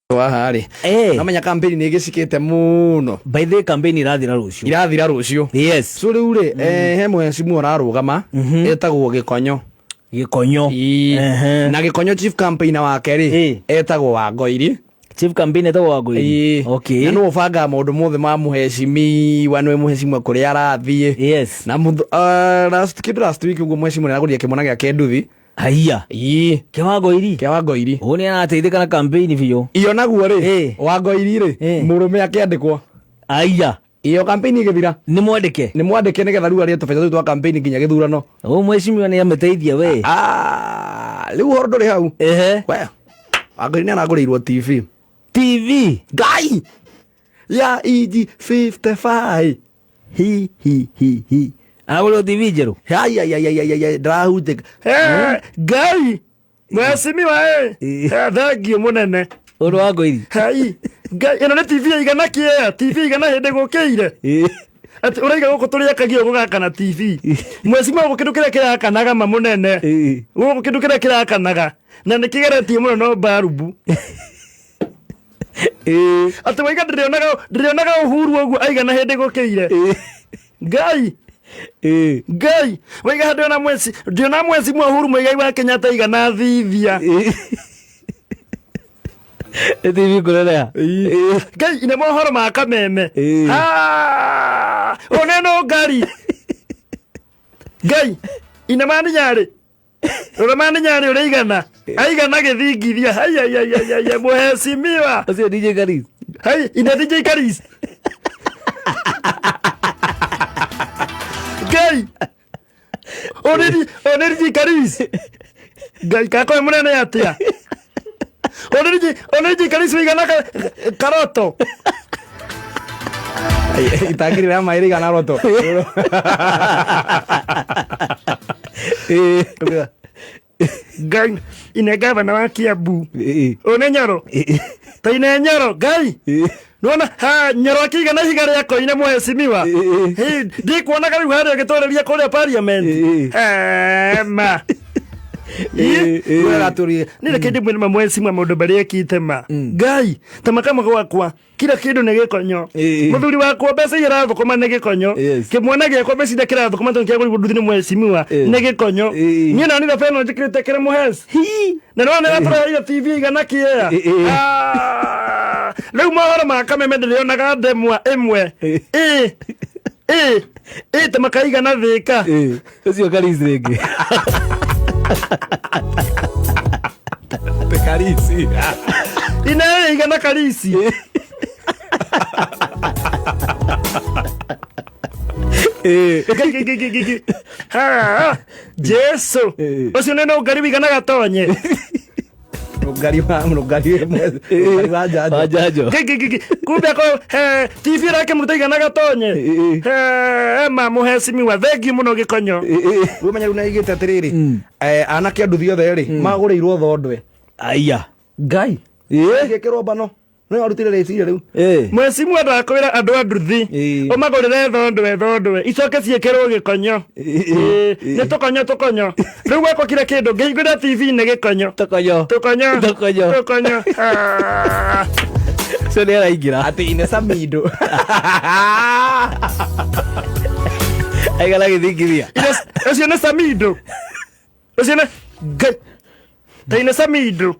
Wahari. Namanya campaign ni gicikite muno. By the campaign irathira rucio. Yes. So riu ri he mwensimu ararugama etagwo Gikonyo. Na Gikonyo chief campaigner wake ri etagwo Wangoiri. Chief campaigner etagwo Wangoiri. Okay. Na no banga maundu mothe ma muheshimi wa no muheshimi kuri arathie. Yes. Na last week ugo muheshimi nagurire kimona gya Kenduthi. Haiya. Wangoiri. Oni anateithika na campaign biyo. Iyo naguo ri Wangoiri ri murume akiandikwo. Haiya. Iyo campaign igithira ni mwandike nigetha riu ari tubeta twa campaign nginya githurano. Mweshimiwa ni ameteithia we. Riu horo nduri hau. We Wangoiri ni anagurirwo TV. Guy ya EG 55 hi Agolo TV jeru. Ya drahute. Guy mweshimiwa thank you munene. Oro Wangoiri. Guy ino ni TV igana kia TV igana hende gukiire. Ati uraiga guko turi akagio gugaka na TV. Mweshimiwa gukindukira kirakanaga mamunene. Gukindukira kirakanaga na nikigeretie muno no barubu. Ati waiga ndirionaga Uhuru ogu aigana hende gukiire. Guy waiga ndiona mwezi mwa Uhuru mwigai wa Kenyatta igana thithia. TV kurelea. Guy ine mohoro ma kameme. Oneno ngari. Guy ine mani nyari. Romani nyari ureigana. Aigana githingithia. Haya muheshimiwa. Acio DJ Karis. Ine DJ Karis. Guy Onerji Karis. Guy kako munene atia. Onerji Karis wigana karoto. Itagiri ya mairi gana roto. Guy ine gavana wa Kiambu. Onenyoro. Taine nyoro Guy. Nona nyoro akigana higara yako ine muheshimiwa. Ndikuona kari hari agitoreria kuri parliament. Ma aturi nile kindi mwene mweshimiwa maundu bari ekitema. Guy tamakama gwakwa kila kindu ni Gikonyo. Muthuri wakwa mbeca irathukuma ni Gikonyo. Kimwana giakwa mbeca ida kirathukuma tondu kia guri ni mweshimiwa ni Gikonyo. Ni na nile peno njikirite kire muhes. Na nona natara iyo TV igana kia. Leu mohoro ma kameme ndirionaga ndemwa imwe. Tamakaiga na thika. Ucio Karis ringi. Karisi. Ine igana Karisi. Jesu. Ucio neno ngari wigana gatonye. Ngari wajajo. Kumbe ko TV rake mutaiga na gatonye. Ma muheshimiwa thank you muno Gikonyo. Umenya una igite atiriri. Anake anduthi othe ri magurirwo thondwe. Aya. Guy. Gekirwo bano. No arutire reciria riu. Mweshimiwa ndakwira andu anduthi. Omagurire thondwe. Icoke ciekirwo Gikonyo. Ni tukonyo. Riu gwako kire kindu ngigura TV ni Gikonyo. Tukonyo. So ni araingira. Ati ine Samido. Aigana githingithia. Ucio ni Samido. Ucio ni Taine Samido.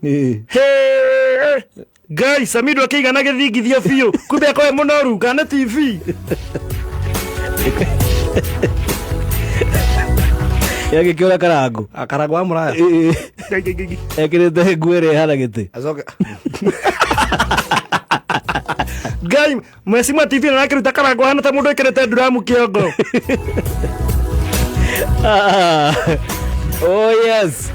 Guy Samido akigana githingithia biu. Kumbe akoe munoru kana TV. Yake kiora karangu. Akarangu wa muraya. Ekirite nguere hana giti. Azoka. Guy mweshimiwa TV na akiruta karangu hana ta mundu ekirite drum kiongo. Oh yes.